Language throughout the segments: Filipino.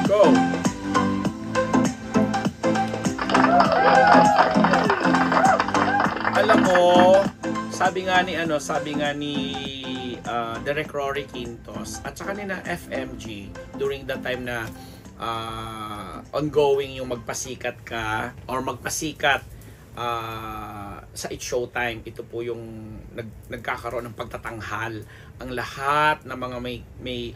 Go! Alam mo, sabi nga ni Direk Rory Quintos at saka ni na FMG during the time na ongoing yung magpasikat ka or magpasikat sa It's Showtime. Ito po yung nagkakaroon ng pagtatanghal ang lahat ng mga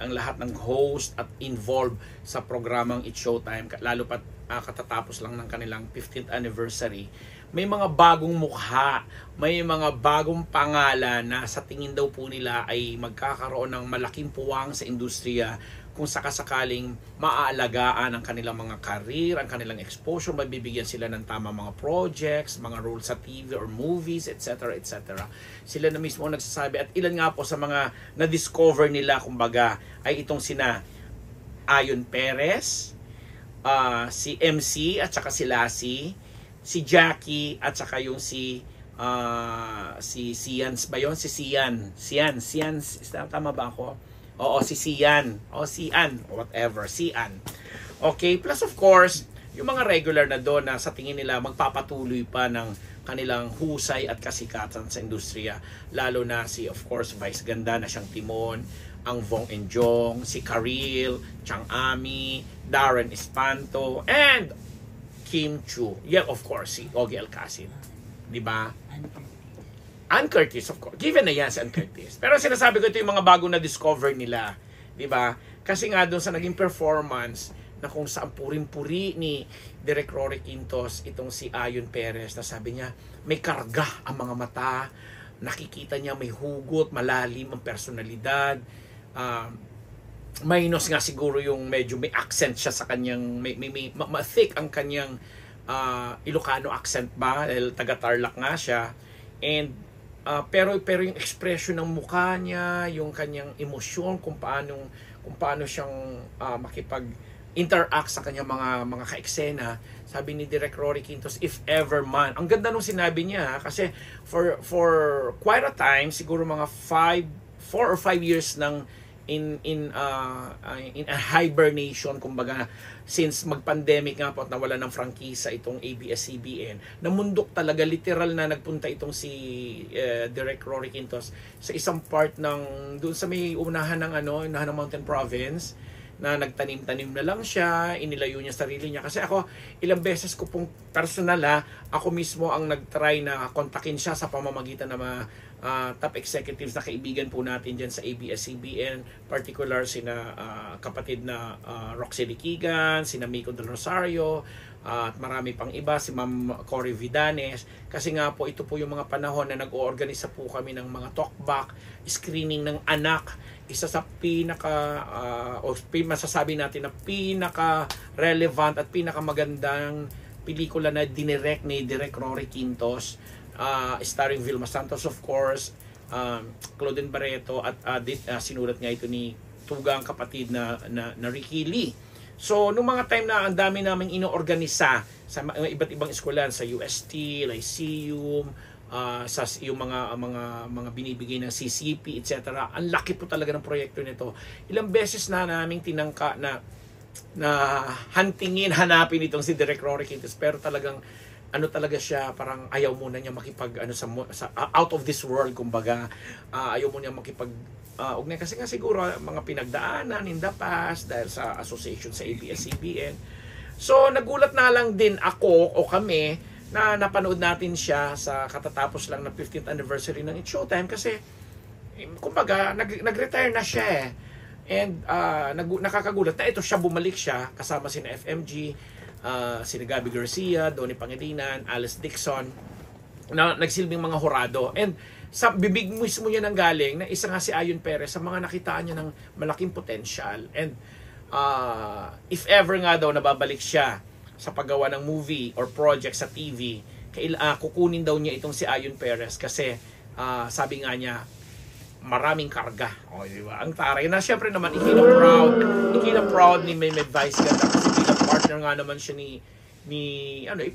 ang lahat ng host at involved sa programang It's Showtime, lalo pat katatapos lang ng kanilang 15th anniversary. May mga bagong mukha, may mga bagong pangalan na sa tingin daw po nila ay magkakaroon ng malaking puwang sa industriya kung sakasakaling maaalagaan ang kanilang mga career, ang kanilang exposure, mabibigyan sila ng tamang mga projects, mga roles sa TV or movies, etc. etc. Sila na mismo ang nagsasabi at ilan nga po sa mga na-discover nila kumbaga ay itong sina Ayon Perez, si MC at saka si Lassie, si Jackie at saka yung si Sian ba yun? Si Sian, tama ba ako? Oo, si Sian, o Sian, whatever, Sian. Okay, plus of course yung mga regular na doon na sa tingin nila magpapatuloy pa ng kanilang husay at kasikatan sa industriya, lalo na si of course Vice Ganda na siyang Timon, ang Vong Enjong, si Karil, Chang Ami, Darren Espanto, and Kim Chu. Yeah, of course, si Ogie Alcacid. Di ba? Ann Curtis, of course. Given na yan si Ann Curtis. Pero sinasabi ko ito yung mga bagong na-discover nila. Di ba? Kasi nga doon sa naging performance na kung saan puring-puri ni Direk Rory Quintos itong si Ayon Perez na sabi niya, may karga ang mga mata, nakikita niya may hugot, malalim ang personalidad, minus nga siguro yung medyo may accent siya sa kanyang may thick ang kanyang Ilocano accent ba dahil taga Tarlac nga siya, and pero yung expression ng mukha niya, yung kanyang emosyon kung paano siyang makipag-interact sa kanyang mga ka-eksena. Sabi ni Direk Rory Quintos, if ever man, ang ganda nung sinabi niya kasi for quite a time, siguro mga 4 or 5 years nang in a hibernation kumbaga, since mag-pandemic nga po at nawala ng prangkisa itong ABS-CBN, namundok talaga, literal na nagpunta itong si Direk Rory Quintos sa isang part ng doon sa may unahan ng Mountain Province na nagtanim-tanim na lang siya, inilayo niya sarili niya. Kasi ako, ilang beses ko pong personal ako mismo ang nag-try na kontakin siya sa pamamagitan ng mga top executives na kaibigan po natin dyan sa ABS-CBN, particular sina kapatid na Roxy Liquigan, sina Miko Del Rosario, at marami pang iba, si Ma'am Cory Vidanes. Kasi nga po, ito po yung mga panahon na nag-oorganisa po kami ng mga talkback, screening ng anak, isa sa masasabi natin na pinaka-relevant at pinaka-magandang pelikula na dinirect ni Direk Rory Quintos, starring Vilma Santos of course, Claudine Barreto, at sinulat nga ito ni tugang kapatid na Ricky Lee. So, nung mga time na ang dami naming inoorganisa sa iba't ibang eskwelahan, sa UST, Lyceum, sa yung mga binibigay ng CCP, etc. Ang laki po talaga ng proyekto nito. Ilang beses na naming tinangka na hanapin itong si Direk Rory Quintos, pero talagang talaga siya, parang ayaw muna niya makipag sa out of this world kumbaga. Ayaw muna niya makipag ugnay kasi nga siguro mga pinagdaanan in the past dahil sa association sa ABS-CBN. So nagulat na lang din ako o kami na napanood natin siya sa katatapos lang ng 15th anniversary ng It's Showtime kasi kumbaga nag-retire na siya and nakakagulat na ito siya, bumalik siya kasama sina FMG, sina Gabby Garcia, Donnie Pangilinan, Alice Dixon, na nagsilbing mga horado, and sa bibig mismo niya nang galing na isa nga si Ayon Perez sa mga nakitaan niya ng malaking potential, and if ever nga daw nababalik siya sa paggawa ng movie or project sa TV, kukunin daw niya itong si Ayon Perez kasi sabi nga niya maraming karga. O, di ba? Ang taray na syempre naman ikina-proud ni Mehmed Vice Ganda kasi bilang partner nga naman siya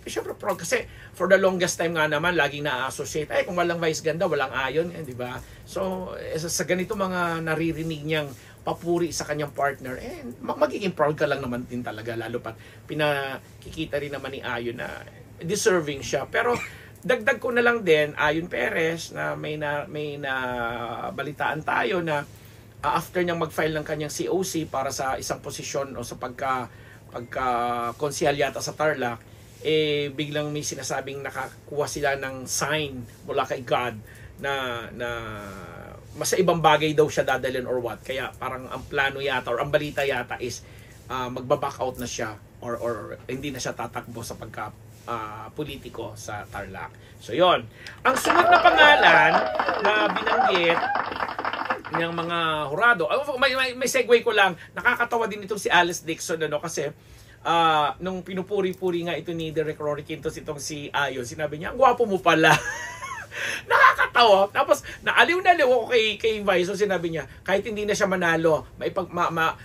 syempre proud kasi for the longest time nga naman laging na-associate, kung walang Vice Ganda walang Ayon, di ba? So sa ganito mga naririnig niyang papuri sa kanyang partner, magiging proud ka lang naman din talaga, lalo pa pinakikita rin naman ni Ayon na deserving siya. Pero dagdag ko na lang din, Ayon Perez, na may na balitaan tayo na after niyang mag-file ng kanyang COC para sa isang posisyon o sa pagka konsehal yata sa Tarlac, biglang may sinasabing nakakuha sila ng sign mula kay God na mas ibang bagay daw siya dadalhin or what. Kaya parang ang plano yata or ang balita yata is magba-back out na siya or hindi na siya tatakbo sa pagka politiko sa Tarlac. So yon. Ang sunod na pangalan na binanggit ng mga hurado, may segue ko lang, nakakatawa din itong si Alice Dixon, kasi nung pinupuri-puri nga ito ni Direk Rory Quintos itong si Ayon, sinabi niya, ang gwapo mo pala. Nakakatawa. Tapos naaliw ako kay Vice, so sinabi niya, kahit hindi na siya manalo,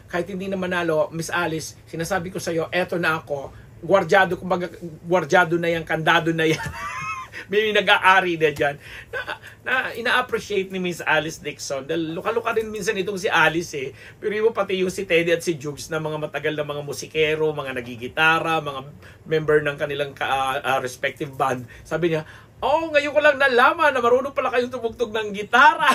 kahit hindi na manalo, Miss Alice, sinasabi ko sa iyo, eto na ako, gwardyado na yan, kandado na yan. May nag-aari na dyan. Na ina-appreciate ni Miss Alice Dixon. Dahil luka-luka rin minsan itong si Alice Pero yung pati yung si Teddy at si Jugs na mga matagal na mga musikero, mga nagigitara, mga member ng kanilang respective band. Sabi niya, ngayon ko lang nalaman na marunong pala kayong tumugtog ng gitara.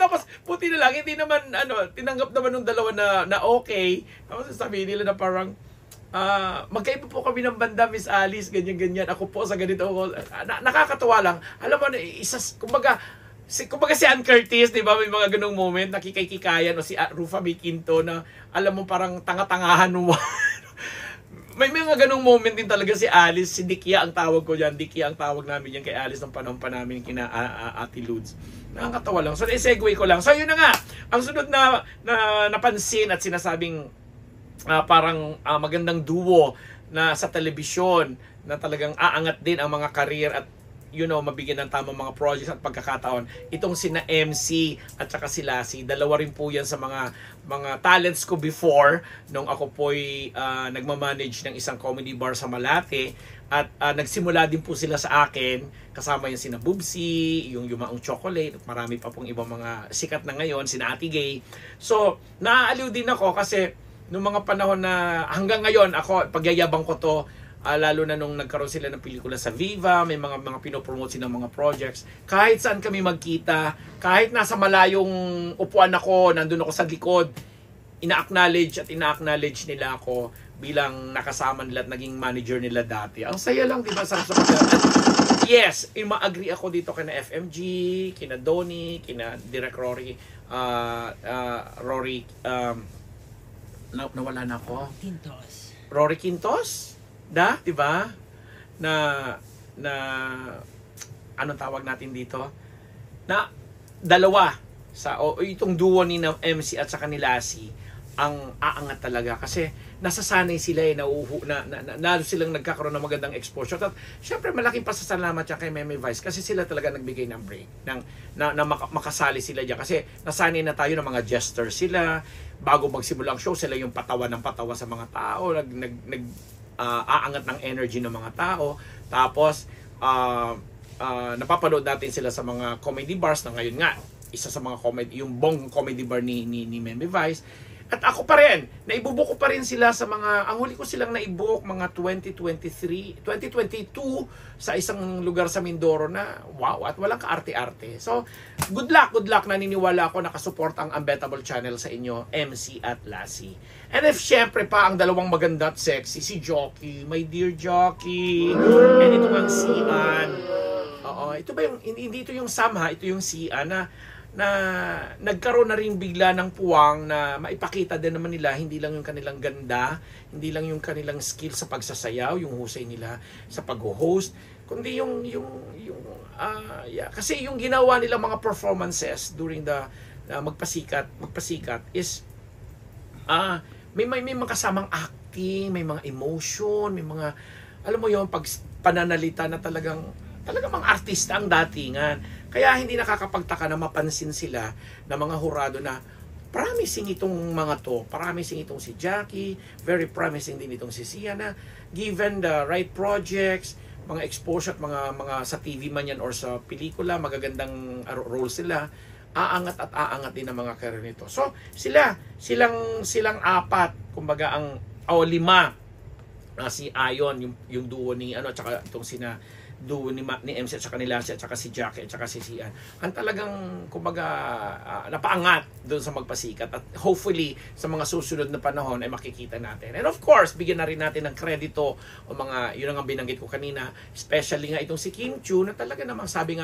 Tapos puti na lang, hindi naman tinanggap naman ng dalawa na okay. Tapos sabihin nila na parang magkaiba po kami ng banda, Miss Alice, ganyan-ganyan. Ako po sa ganito. Nakakatawa lang. Alam mo, kumbaga si Ann Curtis, di ba, may mga ganung moment, nakikay-kikayan, o si Rufa May Quinto na, alam mo, parang tanga-tangahan mo. May mga ganung moment din talaga si Alice, si Dikia ang tawag ko dyan. Dikia ang tawag namin yan kay Alice ng panahon pa namin kina Ate Ludes. Nakakatawa lang. So, segue ko lang. So, yun na nga. Ang sunod na napansin at sinasabing parang magandang duo na sa telebisyon na talagang aangat din ang mga career at mabigyan ng tamang mga projects at pagkakataon. Itong sina MC at saka si Lassie, dalawa rin po yan sa mga talents ko before nung ako po'y nagmamanage ng isang comedy bar sa Malate. At nagsimula din po sila sa akin, kasama yung sina Bubsy, yung Yumaong Chocolate, at marami pa pong ibang mga sikat na ngayon, sina Ate Gay. So, naaaliw din ako kasi nung mga panahon na hanggang ngayon, ako, pagyayabang ko to, lalo na nung nagkaroon sila ng pelikula sa Viva, may mga pinopromote silang mga projects. Kahit saan kami magkita, kahit nasa malayong upuan ako, nandun ako sa likod, ina-acknowledge nila ako bilang nakasama nila at naging manager nila dati. Ang saya lang, di ba? Sarap sa yes, ma-agree ako dito kina FMG, kina Donnie, kina Direk Rory, nawala na ako. Quintos. Rory Quintos? Di ba? Na anong tawag natin dito? Na dalawa itong duo ni MC at sa kanila ang aangat talaga kasi nasasanay sila na silang nagkakaroon ng magandang exposure. At syempre malaking pasasalamat yan kay Meme Vice kasi sila talaga nagbigay ng break na makasali sila diyan kasi nasanay na tayo ng mga gestures sila. Bago magsimula ang show, sila yung patawa ng patawa sa mga tao, aangat ng energy ng mga tao. Tapos napapanood natin sila sa mga comedy bars na ngayon nga isa sa mga comedy, yung Bong Comedy Bar ni Meme Vice. At ako pa rin, naibubook ko pa rin sila sa ang huli ko silang naibook mga 2022 sa isang lugar sa Mindoro na wow, at walang kaarte-arte. So, good luck, naniniwala ako nakasupport ang Unbettable Channel sa inyo, MC at Lassie. And if syempre pa ang dalawang maganda at sexy, si Jockey, my dear Jockey, and ito ang si Ann. Ito ba yung, hindi ito yung Sam ito yung si Ann na nagkaroon na rin bigla ng puwang na maipakita din naman nila hindi lang yung kanilang ganda, hindi lang yung kanilang skill sa pagsasayaw, yung husay nila sa pag-host, kundi yung kasi yung ginawa nila mga performances during the magpasikat is may mga kasamang acting, may mga emotion, may mga alam mo yung pananalita na talagang mga artista ang datingan. Kaya hindi nakakapagtaka na mapansin sila na mga hurado na promising itong mga to. Promising itong si Jackie, very promising din itong si Sia na given the right projects, mga exposure at mga sa TV man yan or sa pelikula, magagandang role sila, aangat at aangat din ang mga career nito. So, silang apat, kumbaga lima, si Ayon, yung duo ni tsaka itong duo ni MC at saka ni Lassie at saka si Jackie at saka si Sian, ang talagang kumbaga napaangat doon sa magpasikat, at hopefully sa mga susunod na panahon ay makikita natin. And of course, bigyan na rin natin ng kredito o yun ang binanggit ko kanina, especially nga itong si Kim Chiu, na talaga namang sabi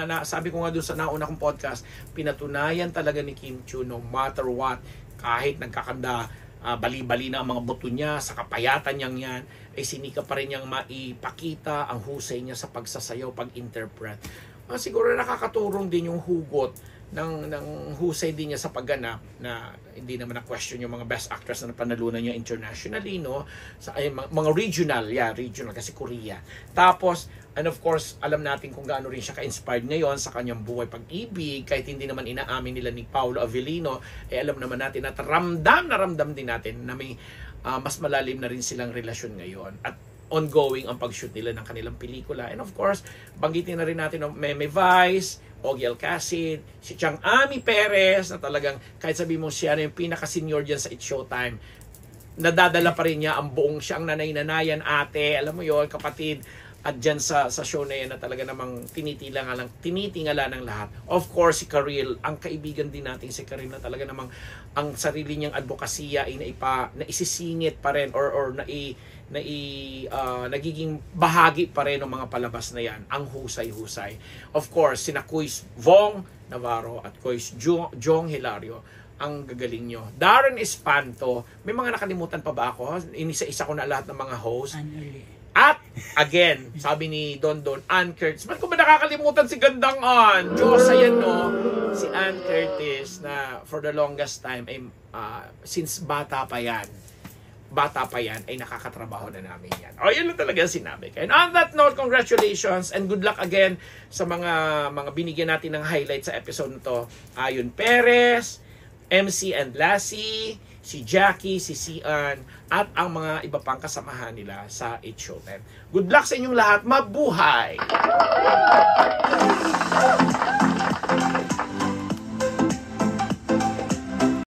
ko nga doon sa nauna kong podcast, pinatunayan talaga ni Kim Chiu no matter what, kahit nagkakanda bali-bali na ang mga buto niya, sa kapayatan niyang yan, ay sinika pa rin niyang maipakita ang husay niya sa pagsasayaw, pag-interpret. Siguro nakakaturong din yung hugot ng husay din niya sa pagganap, na hindi naman na-question yung mga best actress na napanalunan niya internationally, no? Mga regional kasi Korea. Tapos, and of course, alam natin kung gaano rin siya ka-inspired ngayon sa kanyang buhay pag-ibig, kahit hindi naman inaamin nila ni Paolo Avellino, alam naman natin at ramdam din natin na may mas malalim na rin silang relasyon ngayon. At ongoing ang pag-shoot nila ng kanilang pelikula. And of course, banggitin na rin natin Meme Vice, Ogie Alcacid, si Chang Ami Perez, na talagang kahit sabi mo siya na yung pinaka-senior dyan sa It's Showtime, nadadala pa rin niya ang buong siyang nanay-nanayan, ate, alam mo yon, kapatid, at dyan sa show na yan na talaga namang tinitingala ng lahat. Of course, si Karil, ang kaibigan din natin si Karil, na talaga namang ang sarili niyang advokasya ay naisisingit pa rin or nagiging bahagi pa rin ng mga palabas na yan. Ang husay-husay. Of course, sina Kuis Vong Navarro at Kuis Jong Hilario, ang gagaling nyo. Darren Espanto, may mga nakalimutan pa ba ako? Inisa-isa ko na lahat ng mga host. At, again, sabi ni Don Ann Curtis. Ba't ko ba nakakalimutan si Gandang Ann? Diyos, ayan no. Si Ann Curtis na for the longest time, since bata pa yan, ay nakakatrabaho na namin yan. Yun lang talaga sinabi. And on that note, congratulations and good luck again sa mga binigyan natin ng highlight sa episode na to. Ayon Perez, MC and Lassie, si Jackie, si Sian, at ang mga iba pang kasamahan nila sa It's Showtime. Good luck sa inyong lahat. Mabuhay!